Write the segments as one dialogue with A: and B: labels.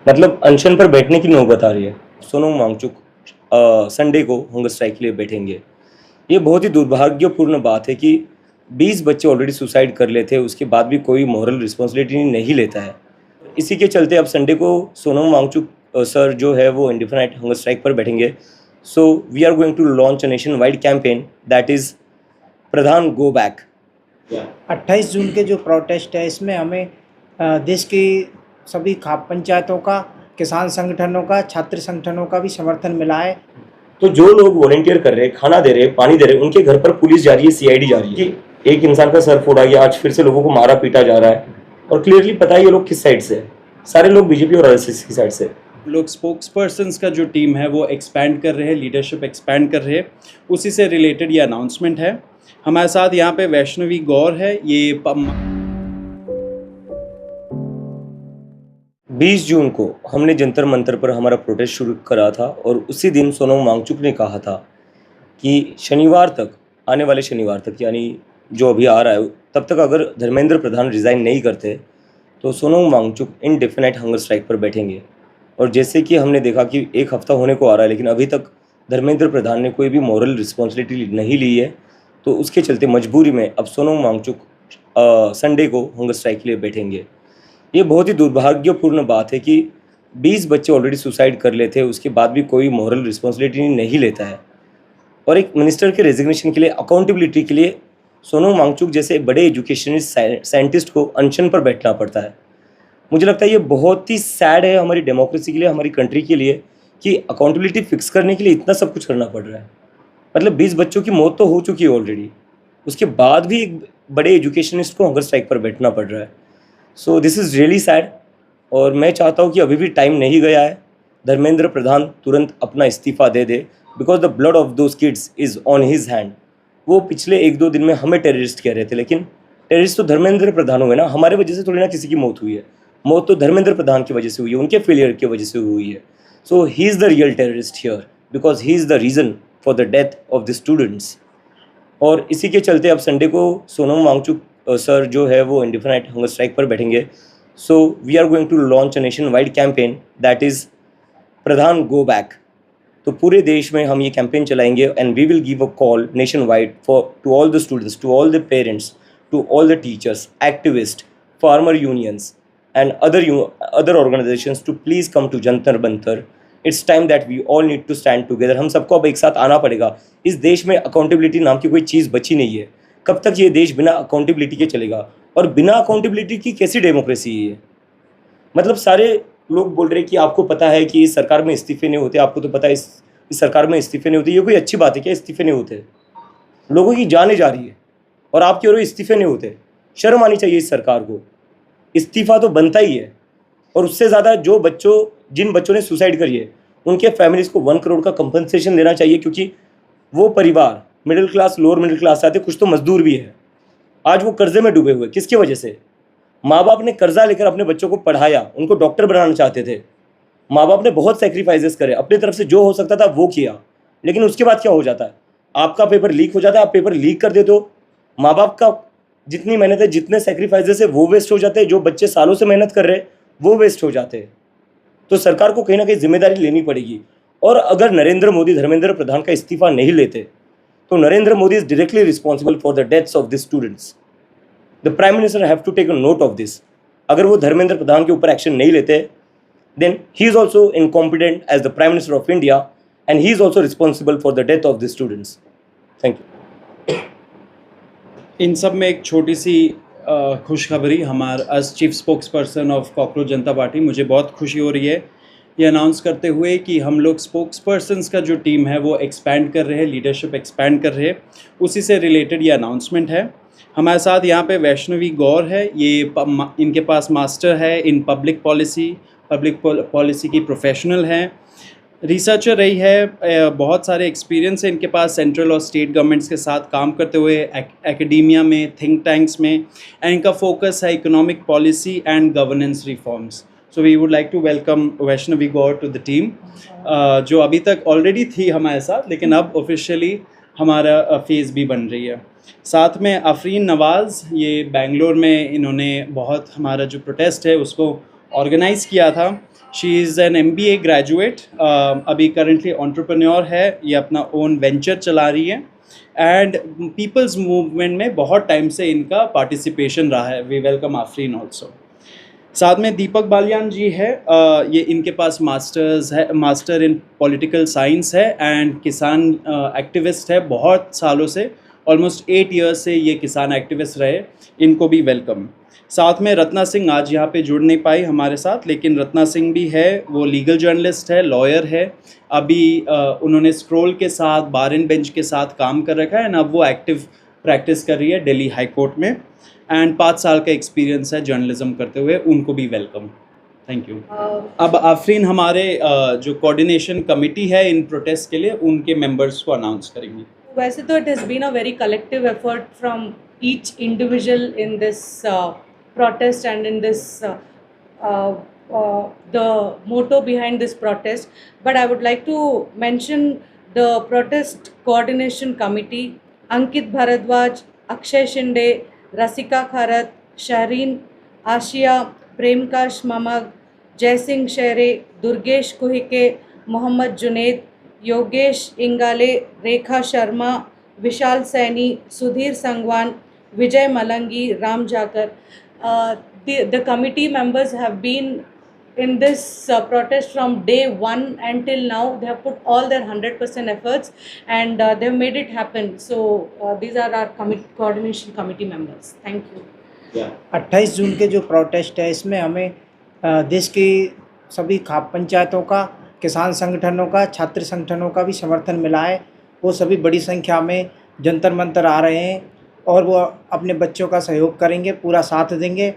A: मतलब अनशन पर बैठने की नौबत आ रही है। सोनम वांगचुक संडे को हंगर स्ट्राइक के लिए बैठेंगे। ये बहुत ही दुर्भाग्यपूर्ण बात है कि 20 बच्चे ऑलरेडी सुसाइड कर लेते हैं, उसके बाद भी कोई मॉरल रिस्पॉन्सिबिलिटी नहीं लेता है। इसी के चलते अब संडे को सोनम वांगचुक सर जो है वो इंडिफिनाइट हंगर स्ट्राइक पर बैठेंगे। So we are going to launch a nation wide campaign that is Pradhan go back.
B: 28 जून के जो प्रोटेस्ट है इसमें हमें देश की सभी खाप पंचायतों का, किसान संगठनों का, छात्र संगठनों का भी समर्थन मिला है।
A: तो जो लोग वॉलेंटियर कर रहे हैं, खाना दे रहे हैं, पानी दे रहे हैं, उनके घर पर पुलिस जा रही है, सीआईडी जा रही है कि एक इंसान का सर फोड़ा गया, आज फिर से लोगों को मारा पीटा जा रहा है। और क्लियरली पता है ये लोग किस साइड से है। सारे लोग बीजेपी और आरएसएस की साइड से।
C: लोग स्पोक्स पर्सन्स का जो टीम है वो एक्सपैंड कर रहे हैं, लीडरशिप एक्सपैंड कर रहे हैं, उसी से रिलेटेड ये अनाउंसमेंट है। हमारे साथ यहाँ पे वैष्णवी गौर है। ये
A: 20 जून को हमने जंतर मंतर पर हमारा प्रोटेस्ट शुरू करा था और उसी दिन सोनम वांगचुक ने कहा था कि शनिवार तक, आने वाले शनिवार तक यानी जो अभी आ रहा है, तब तक अगर धर्मेंद्र प्रधान रिज़ाइन नहीं करते तो Sonam Wangchuk indefinite hunger strike पर बैठेंगे। और जैसे कि हमने देखा कि एक हफ्ता होने को आ रहा है लेकिन अभी तक धर्मेंद्र प्रधान ने कोई भी मॉरल रिस्पॉन्सिबिलिटी नहीं ली है, तो उसके चलते मजबूरी में अब सोनम वांगचुक संडे को हंगर स्ट्राइक के लिए बैठेंगे। ये बहुत ही दुर्भाग्यपूर्ण बात है कि 20 बच्चे ऑलरेडी सुसाइड कर लेते हैं, उसके बाद भी कोई मॉरल रिस्पॉन्सिबिलिटी नहीं लेता है। और एक मिनिस्टर के रेजिग्नेशन के लिए, अकाउंटेबिलिटी के लिए सोनम वांगचुक जैसे बड़े एजुकेशनिस्ट साइंटिस्ट को अनशन पर बैठना पड़ता है। मुझे लगता है ये बहुत ही सैड है हमारी डेमोक्रेसी के लिए, हमारी कंट्री के लिए, कि अकाउंटेबिलिटी फिक्स करने के लिए इतना सब कुछ करना पड़ रहा है। मतलब 20 बच्चों की मौत तो हो चुकी है ऑलरेडी, उसके बाद भी एक बड़े एजुकेशनिस्ट को हंगर स्ट्राइक पर बैठना पड़ रहा है। So this is really sad. और मैं चाहता हूँ कि अभी भी टाइम नहीं गया है, धर्मेंद्र प्रधान तुरंत अपना इस्तीफ़ा दे दे, because the blood of those kids is on his hand. वो पिछले 1-2 दिन में हमें टेररिस्ट कह रहे थे, लेकिन टेररिस्ट तो धर्मेंद्र प्रधान हुए ना, हमारे वजह से थोड़ी ना किसी की मौत हुई है। मौत तो धर्मेंद्र प्रधान की वजह से हुई है, उनके फेलियर की वजह से हुई है। So he is the real terrorist here because he is the reason for the death of the students. और इसी के चलते अब संडे को सोनम वांगचुक सर जो है वो इंडिफिनाइट हंगर स्ट्राइक पर बैठेंगे। So we are going to launch a nation wide campaign that is Pradhan go back. तो पूरे देश में हम ये कैंपेन चलाएंगे and we will give a call nation wide for to all the students, to all the parents, to all the teachers, activist, farmer unions and other organizations to please come to Jantar Mantar. It's time that we all need to stand together. हम सबको अब एक साथ आना पड़ेगा। इस देश में अकाउंटेबिलिटी नाम की कोई चीज़ बची नहीं है। कब तक ये देश बिना अकाउंटेबिलिटी के चलेगा? और बिना अकाउंटेबिलिटी की कैसी डेमोक्रेसी है? मतलब सारे लोग बोल रहे हैं कि आपको पता है कि इस सरकार में इस्तीफे नहीं होते, आपको तो पता है इस सरकार में इस्तीफे नहीं होते। ये कोई अच्छी बात है क्या? इस्तीफे नहीं होते, लोगों की जानें जा रही है और आपके और इस्तीफे नहीं होते। शर्म आनी चाहिए इस सरकार को। इस्तीफ़ा तो बनता ही है। और उससे ज़्यादा जिन बच्चों ने सुसाइड करी है उनके फैमिलीज़ को 1 करोड़ का कंपनसेशन देना चाहिए, क्योंकि वो परिवार middle class, lower middle class आते, कुछ तो मजदूर भी है। आज वो कर्जे में डूबे हुए, किसकी वजह से? माँ बाप ने कर्जा लेकर अपने बच्चों को पढ़ाया, उनको डॉक्टर बनाना चाहते थे। माँ बाप ने बहुत सेक्रीफाइसेस करे, अपनी तरफ से जो हो सकता था वो किया, लेकिन उसके बाद क्या हो जाता है? आपका पेपर लीक हो जाता है, आप पेपर लीक कर देते हो, माँ बाप का जितनी मेहनत है, जितने सेक्रीफाइसेस है वो वेस्ट हो जाते हैं, जो बच्चे सालों से मेहनत कर रहे हैं वो वेस्ट हो जाते हैं। तो सरकार को कहीं ना कहीं जिम्मेदारी लेनी पड़ेगी। और अगर नरेंद्र मोदी धर्मेंद्र प्रधान का इस्तीफा नहीं लेते तो Narendra Modi is directly responsible for the deaths of the students. The prime minister have to take a note of this. अगर वो धर्मेंद्र प्रधान के ऊपर एक्शन नहीं लेते then he is also incompetent as the prime minister of India and he is also responsible for the death of the students. Thank you.
C: इन सब में एक छोटी सी खुशखबरी, हमारा as chief spokes person of cockroach Janata party, मुझे बहुत खुशी हो रही है ये अनाउंस करते हुए कि हम लोग स्पोक्स पर्सन्स का जो टीम है वो एक्सपैंड कर रहे हैं, लीडरशिप एक्सपैंड कर रहे हैं, उसी से रिलेटेड ये अनाउंसमेंट है। हमारे साथ यहाँ पे वैष्णवी गौर है। ये इनके पास मास्टर है इन पब्लिक पॉलिसी की प्रोफेशनल हैं, रिसर्चर रही है, बहुत सारे एक्सपीरियंस है इनके पास सेंट्रल और स्टेट गवर्नमेंट्स के साथ काम करते हुए, एकेडेमिया में, थिंक टैंक्स में, एंड इनका फोकस है economic policy and governance reforms. So we would like to welcome Vaishnavi Gaur to the team, जो अभी तक ऑलरेडी थी हमारे साथ लेकिन अब ऑफिशियली हमारा फेज़ भी बन रही है। साथ में आफरीन नवाज़, ये बेंगलोर में इन्होंने बहुत हमारा जो प्रोटेस्ट है उसको ऑर्गेनाइज़ किया था। She is an MBA graduate, अभी करंटली एंटरप्रेन्योर है, ये अपना ओन वेंचर चला रही है एंड पीपल्स मूवमेंट में बहुत टाइम से इनका पार्टिसिपेशन रहा है। We welcome Afreen also. साथ में दीपक बालियान जी है, ये इनके पास मास्टर इन पॉलिटिकल साइंस है एंड किसान एक्टिविस्ट है बहुत सालों से, ऑलमोस्ट 8 ईयर्स से ये किसान एक्टिविस्ट रहे, इनको भी वेलकम। साथ में रत्ना सिंह आज यहाँ पे जुड़ नहीं पाई हमारे साथ, लेकिन रत्ना सिंह भी है, वो लीगल जर्नलिस्ट है, लॉयर है, अभी उन्होंने स्क्रोल के साथ बार एंड बेंच के साथ काम कर रखा है एंड अब वो एक्टिव प्रैक्टिस कर रही है दिल्ली हाई कोर्ट में एंड 5 साल का एक्सपीरियंस है जर्नलिज्म करते हुए, उनको भी वेलकम। Thank you. अब आफरीन हमारे जो कोऑर्डिनेशन कमेटी है इन प्रोटेस्ट के लिए, उनके मेंबर्स को अनाउंस करेंगी।
D: वैसे तो it has been a very collective effort from each individual in this protest and in this the motto behind this protest, but I would like to mention the protest coordination committee: Ankit Bharadwaj, Akshay Shinde, Rasika Kharat, Shahrin Ashia, Premkash Mamag, Jaisingh Shere, Durgesh Kuhike, Mohammad Junaid, Yogesh Ingale, Rekha Sharma, Vishal Saini, Sudhir Sangwan, Vijay Malangi, Ram Jakar. The committee members have been in this protest from day one until now. They have put all their 100% efforts and they have made it happen. So these are our coordination committee members. Thank you.
B: 28 जून के जो protest है इसमें हमें देश की सभी खाप पंचायतों का, किसान संगठनों का, छात्र संगठनों का भी समर्थन मिला है। वो सभी बड़ी संख्या में जंतर मंतर आ रहे हैं और वो अपने बच्चों का सहयोग करेंगे, पूरा साथ देंगे।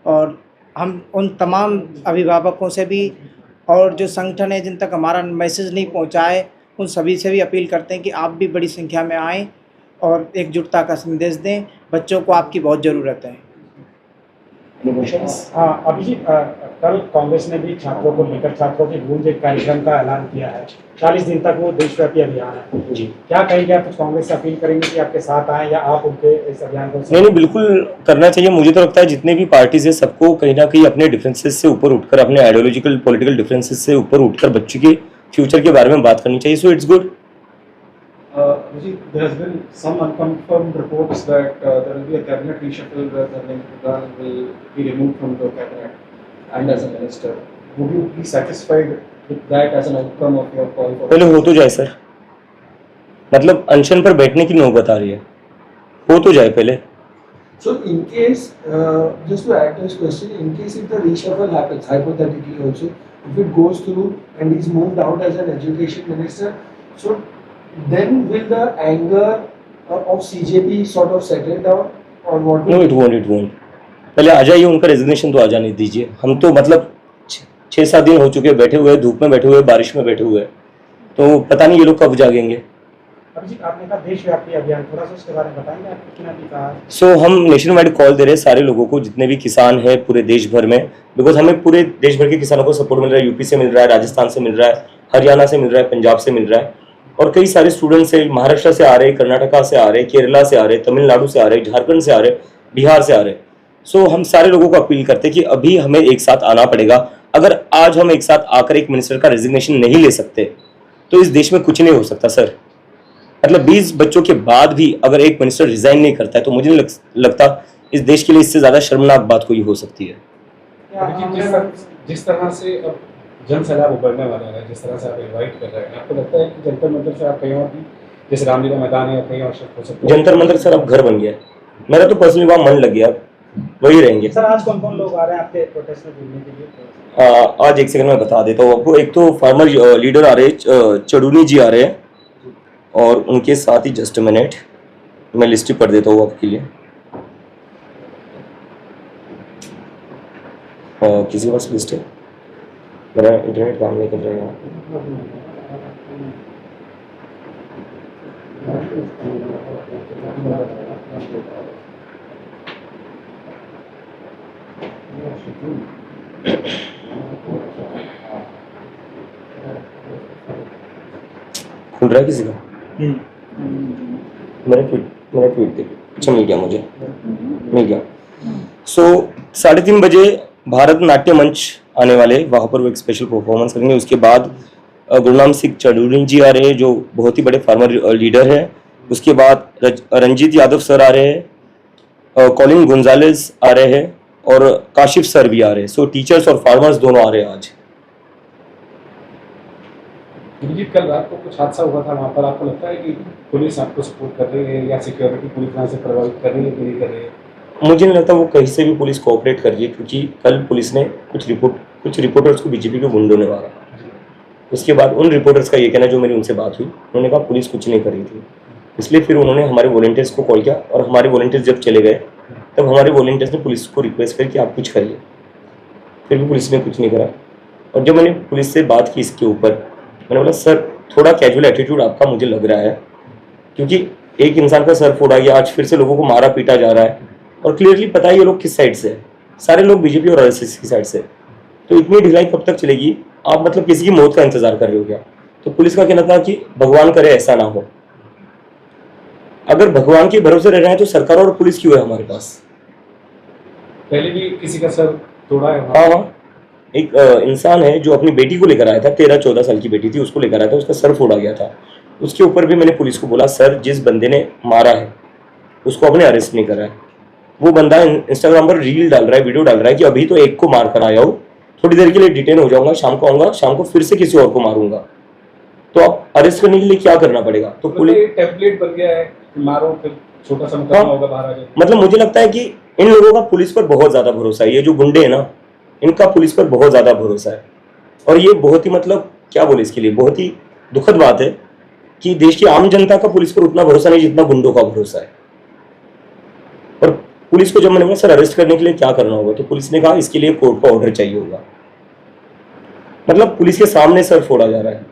B: और हम उन तमाम अभिभावकों से भी और जो संगठन है जिन तक हमारा मैसेज नहीं पहुंचा है, उन सभी से भी अपील करते हैं कि आप भी बड़ी संख्या में आएँ और एकजुटता का संदेश दें। बच्चों को आपकी बहुत ज़रूरत है।
E: हाँ, अभिजीत, कल कांग्रेस ने भी छात्रों को लेकर छात्रों की गूंज एक कार्यक्रम का ऐलान किया है। 40 दिन तक वो देशव्यापी अभियान है जी। क्या कहेंगे आप? कांग्रेस से अपील करेंगे कि आपके साथ आए या आप उनके इस अभियान को?
A: नहीं, बिल्कुल करना चाहिए। मुझे तो लगता है जितने भी पार्टीज है सबको कहीं ना कहीं अपने डिफरेंसेस से ऊपर उठकर, अपने आइडियोलॉजिकल पॉलिटिकल डिफरेंसेस से ऊपर उठकर बच्चे के फ्यूचर के बारे में बात करनी चाहिए। So it's good.
E: There has been some unconfirmed reports that there will be a cabinet reshuffle where Dharmendra Pradhan will be removed from the cabinet and as a minister. Would you be satisfied with that as an outcome of your call for?
A: पहले हो तो जाए sir, मतलब अनशन पर बैठने की नौबत आ रही है, हो तो जाए पहले।
F: So in case, just to add to this question, in case if the reshuffle happens, hypothetically also, if it goes through and he's moved out as an education minister, so then will the anger of CJP sort of settle down or what?
A: No, it won't. पहले आ जाइए, उनका resignation तो आ जाने दीजिए। हम तो मतलब 6-7 दिन हो चुके बैठे हुए, धूप में बैठे हुए, बारिश में बैठे हुए, तो पता नहीं ये लोग कब जागेंगे।
E: अभिजीत, आपने कहा देशव्यापी अभियान, थोड़ा सा उसके बारे में बताएंगे? आपने कितना भी कहा।
A: सो हम नेशन वाइड कॉल दे रहे हैं सारे लोगों को, जितने भी किसान हैं पूरे देश भर में, बिकॉज हमें पूरे देश भर के किसानों को सपोर्ट मिल रहा है। यूपी से मिल रहा है, राजस्थान से मिल रहा है, हरियाणा से मिल रहा है, पंजाब से मिल रहा है, और कई सारे स्टूडेंट्स हैं महाराष्ट्र से आ रहे, कर्नाटका से आ रहे, केरला से आ रहे, तमिलनाडु से आ रहे, झारखंड से आ रहे, बिहार से आ रहे। सो हम सारे लोगों को अपील करते हैं कि अभी हमें एक साथ आना पड़ेगा। अगर आज हम एक साथ आकर एक मिनिस्टर का रेजिग्नेशन नहीं ले सकते तो इस देश में कुछ नहीं हो सकता सर। मतलब 20 बच्चों के बाद भी अगर एक मिनिस्टर रिजाइन नहीं करता है तो मुझे नहीं लगता इस देश के लिए इससे ज़्यादा शर्मनाक बात कोई हो सकती है।
E: जिस तरह से अब जन सैलाब उभरने वाला है, जिस तरह से आप इनवाइट कर रहे हैं, आपको लगता है कि जंतर मंतर से आप कहीं और भी, जैसे रामलीला मैदान है या कहीं और शिफ्ट हो सकते हैं?
A: जंतर मंतर सर अब घर बन गया है, मेरा तो पर्सनली वहाँ मन लग गया, वही रहेंगे।
E: सर, आज कौन कौन लोग आ रहे हैं आपके प्रोटेस्ट में जुड़ने के लिए?
A: आज एक सेकंड में बता देता हूँ आपको। एक तो फार्मर लीडर आ रहे हैं, चड़ूनी जी आ रहे हैं, और उनके साथ ही जस्ट मिनट मैं लिस्ट ही पढ़ देता हूँ आपके लिए। किसी के पास लिस्ट है? मेरा इंटरनेट काम नहीं कर रहा है। खुल रहा है किसी का? मेरा ट्वीट देखो। अच्छा, मिल गया मुझे, मिल गया। सो 3:30 बजे भारत नाट्य मंच आने वाले, वहाँ पर वो एक स्पेशल परफॉर्मेंस करेंगे। उसके बाद गुरनाम सिंह चौधरी जी आ रहे हैं जो बहुत ही बड़े फार्मर लीडर हैं। उसके बाद रंजीत यादव सर आ रहे हैं, कॉलिन गोंजालेस आ रहे हैं और काशिफ सर भी आ रहे हैं। सो टीचर्स और फार्मर्स दोनों आ रहे हैं आज।
E: जी, कल रात को कुछ हादसा हुआ था वहाँ पर, आपको लगता है कि पुलिस आपको सपोर्ट कर रही है या सिक्योरिटी पूरी तरह से प्रभावित कर रही है कि नहीं कर रही है?
A: मुझे नहीं लगता वो कहीं से भी पुलिस कोऑपरेट कर रही है, क्योंकि कल पुलिस ने कुछ रिपोर्टर्स को बीजेपी के गुंडों ने मारा। उसके बाद उन रिपोर्टर्स का ये कहना, जो मेरी उनसे बात हुई, उन्होंने कहा पुलिस कुछ नहीं कर रही थी। इसलिए फिर उन्होंने हमारे वॉलंटियर्स को कॉल किया और हमारे वॉलंटियर्स जब चले गए तब हमारे वॉलंटियर्स ने पुलिस को रिक्वेस्ट करी कि आप कुछ करिए। फिर भी पुलिस ने कुछ नहीं करा। और जब मैंने पुलिस से बात की इसके ऊपर, मैंने बोला सर थोड़ा कैजुअल एटीट्यूड आपका मुझे लग रहा है, क्योंकि एक इंसान का सर फोड़ा गया, आज फिर से लोगों को मारा पीटा जा रहा है और क्लियरली पता है ये लोग किस साइड से है। सारे लोग बीजेपी और आरएसएस की साइड से। तो इतनी ढिलाई कब तक चलेगी? आप मतलब किसी की मौत का इंतजार कर रहे हो क्या? तो पुलिस का कहना था कि भगवान करे ऐसा ना हो। अगर भगवान के भरोसे रह रहे हैं तो सरकार और पुलिस क्यों है हमारे पास?
E: पहले भी किसी का सर तोड़ा है वहाँ?
A: हाँ, एक इंसान है जो अपनी बेटी को लेकर आया था, 13-14 साल की बेटी थी, उसको लेकर आया था, उसका सर फोड़ा गया था। उसके ऊपर भी मैंने पुलिस को बोला सर जिस बंदे ने मारा है उसको आपने अरेस्ट नहीं करा है। वो बंदा इंस्टाग्राम पर रील डाल रहा है, वीडियो डाल रहा है कि अभी तो एक को मार कर आया हूँ, थोड़ी देर के लिए डिटेन हो जाऊंगा, शाम को आऊंगा, शाम को फिर से किसी और को मारूंगा। तो आप अरेस्ट करने के लिए क्या करना पड़ेगा? तो पुलिस
E: टेम्पलेट बन गया है, मारो फिर छोटा सा मुकदमा होगा, बाहर आ जाए।
A: मतलब मुझे लगता है कि इन लोगों का पुलिस पर बहुत ज्यादा भरोसा है। ये जो गुंडे हैं ना, इनका पुलिस पर बहुत ज्यादा भरोसा है। और ये बहुत ही मतलब क्या बोले इसके लिए, बहुत ही दुखद बात है कि देश की आम जनता का पुलिस पर उतना भरोसा नहीं जितना गुंडों का भरोसा है। और पुलिस को जब मैंने बोला सर अरेस्ट करने के लिए क्या करना होगा, तो पुलिस ने कहा इसके लिए कोर्ट का ऑर्डर चाहिए होगा। मतलब पुलिस के सामने सर फोड़ा जा रहा है।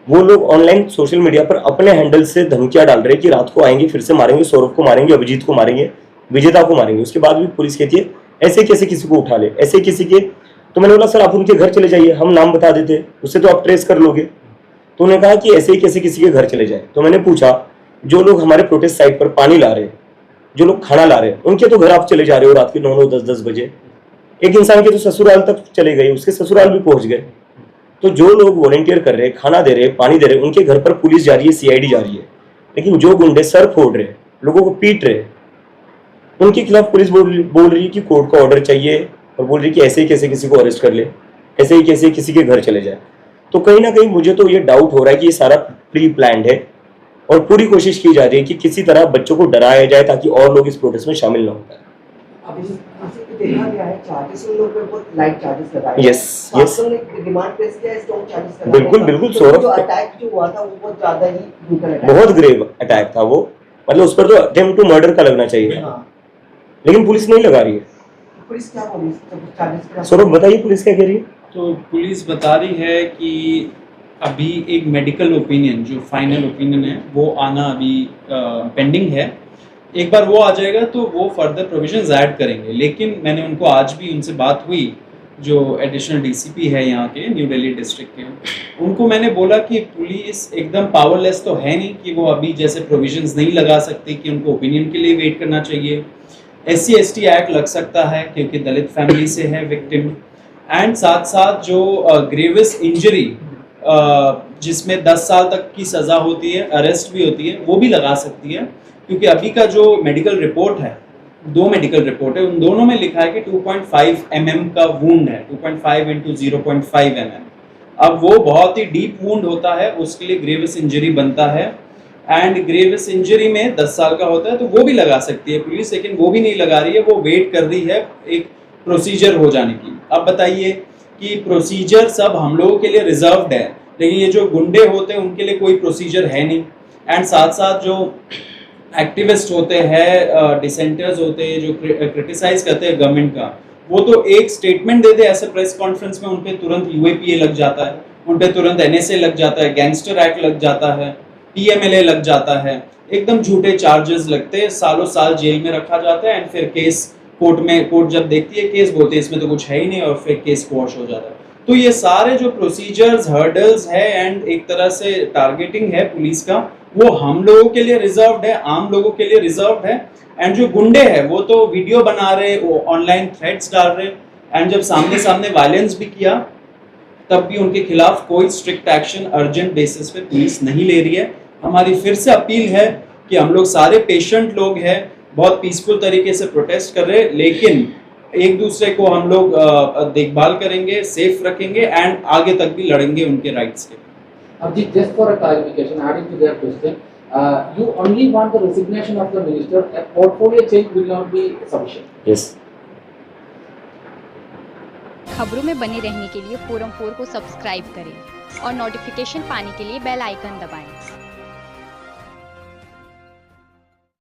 A: वो लोग ऑनलाइन सोशल मीडिया पर अपने हैंडल से धमकियां डाल रहे हैं कि रात को आएंगे, फिर से मारेंगे, सौरभ को मारेंगे, अभिजीत को मारेंगे, विजेता को मारेंगे। उसके बाद भी पुलिस कहती है ऐसे कैसे किसी को उठा ले, ऐसे किसी के। तो मैंने बोला सर आप उनके घर चले जाइए, हम नाम बता देते, उससे तो आप ट्रेस कर लोगे। तो उन्होंने कहा कि ऐसे ही कैसे किसी के घर चले जाए। तो मैंने पूछा जो लोग हमारे प्रोटेस्ट साइट पर पानी ला रहे हैं, जो लोग खाना ला रहे हैं, उनके तो घर आप चले जा रहे हो रात के 9-9, 10-10 बजे। एक इंसान के तो ससुराल तक चले गए, उसके ससुराल भी पहुंच गए। तो जो लोग वॉलंटियर कर रहे हैं, खाना दे रहे हैं, पानी दे रहे हैं, उनके घर पर पुलिस जा रही है, सीआईडी जा रही है। लेकिन जो गुंडे सर फोड़ रहे, लोगों को पीट रहे, उनके खिलाफ पुलिस बोल रही है कि कोर्ट का ऑर्डर चाहिए और बोल रही है कि ऐसे ही कैसे किसी को अरेस्ट कर ले, ऐसे ही कैसे किसी के घर चले जाए। तो कहीं ना कहीं मुझे तो ये डाउट हो रहा है कि ये सारा प्री प्लान्ड है और पूरी कोशिश की जा रही है कि किसी तरह बच्चों को डराया जाए ताकि और लोग इस प्रोटेस्ट में शामिल ना हो पाए।
G: अभी देखा गया है चार्जेस उन लोगों पे बहुत लाइट चार्जेस लगाए।
A: यस यस,
G: डिमांड प्रेस किया है स्ट्रॉन्ग चार्जेस लगाने
A: बिल्कुल
G: का।
A: बिल्कुल।
G: तो
A: सौरभ
G: जो अटैक जो हुआ था वो बहुत ज्यादा ही ब्रूटल अटैक,
A: बहुत ग्रेव अटैक था वो। मतलब उस पर तो अटेम्प्ट टू मर्डर का लगना चाहिए था,
G: हाँ।
A: लेकिन पुलिस नहीं लगा रही है।
G: पुलिस क्या बोली चार्जेस का?
A: सौरभ बताइए पुलिस क्या कह रही है?
C: तो पुलिस बता रही है कि अभी एक मेडिकल ओपिनियन जो फाइनल ओपिनियन है वो आना अभी पेंडिंग है। एक बार वो आ जाएगा तो वो फर्दर प्रोविजंस ऐड करेंगे। लेकिन मैंने उनको आज भी उनसे बात हुई, जो एडिशनल डीसीपी है यहाँ के न्यू दिल्ली डिस्ट्रिक्ट के, उनको मैंने बोला कि पुलिस एकदम पावरलेस तो है नहीं कि वो अभी जैसे प्रोविजंस नहीं लगा सकती कि उनको ओपिनियन के लिए वेट करना चाहिए। SC/ST एक्ट लग सकता है क्योंकि दलित फैमिली से है विक्टिम, एंड साथ साथ जो ग्रेवियस इंजरी जिसमें 10 साल तक की सज़ा होती है, अरेस्ट भी होती है, वो भी लगा सकती है। क्योंकि अभी का जो मेडिकल रिपोर्ट है, 2 मेडिकल रिपोर्ट है, उन दोनों में लिखा है कि 2.5 mm का वुंड है, 2.5 × 0.5 mm। अब वो बहुत ही डीप वुंड होता है, उसके लिए ग्रेवियस इंजरी बनता है, एंड ग्रेवियस इंजरी में 10 साल का होता है, तो वो भी लगा सकती है पुलिस, लेकिन वो भी नहीं लगा रही है। वो वेट कर रही है एक प्रोसीजर हो जाने की। अब बताइए कि प्रोसीजर सब हम लोगों के लिए रिजर्व्ड है, लेकिन ये जो गुंडे होते हैं उनके लिए कोई प्रोसीजर है नहीं। एंड साथ साथ जो एक्टिविस्ट होते हैं, डिसेंटर्स होते हैं, जो क्रिटिसाइज करते हैं गवर्नमेंट का, वो तो एक स्टेटमेंट दे दे ऐसे प्रेस कॉन्फ्रेंस में, उन पे तुरंत UAPA लग जाता है, उन पे तुरंत NSA लग जाता है, गैंगस्टर एक्ट लग जाता है, PMLA लग जाता है, एकदम झूठे चार्जेस लगते हैं, सालों साल जेल में रखा जाता है। एंड फिर केस कोर्ट जब देखती है केस, बोलते हैं इसमें तो कुछ है ही नहीं, और फिर केस क्वॉश हो जाता है। तो ये सारे जो प्रोसीजर्स, हर्डल्स है एंड एक तरह से टारगेटिंग है पुलिस का, वो हम लोगों के लिए रिजर्व्ड है, आम लोगों के लिए रिजर्व्ड है। एंड जो गुंडे हैं वो तो वीडियो बना रहे, वो ऑनलाइन थ्रेट्स डाल रहे, एंड जब सामने सामने वायलेंस भी किया तब भी उनके खिलाफ कोई स्ट्रिक्ट एक्शन अर्जेंट बेसिस पे पुलिस नहीं ले रही है। हमारी फिर से अपील है कि हम लोग सारे पेशेंट लोग हैं, बहुत पीसफुल तरीके से प्रोटेस्ट कर रहे हैं, लेकिन एक दूसरे को हम लोग देखभाल करेंगे, सेफ रखेंगे एंड आगे तक भी लड़ेंगे उनके राइट्स के।
H: Abhijit, just for a clarification, adding to their question, you only want the resignation of the minister. A portfolio change will not be sufficient.
A: Yes.
I: खबरों में बने रहने के लिए फोरम 4 को सब्सक्राइब करें और नोटिफिकेशन पाने के लिए बेल आइकन दबाएं।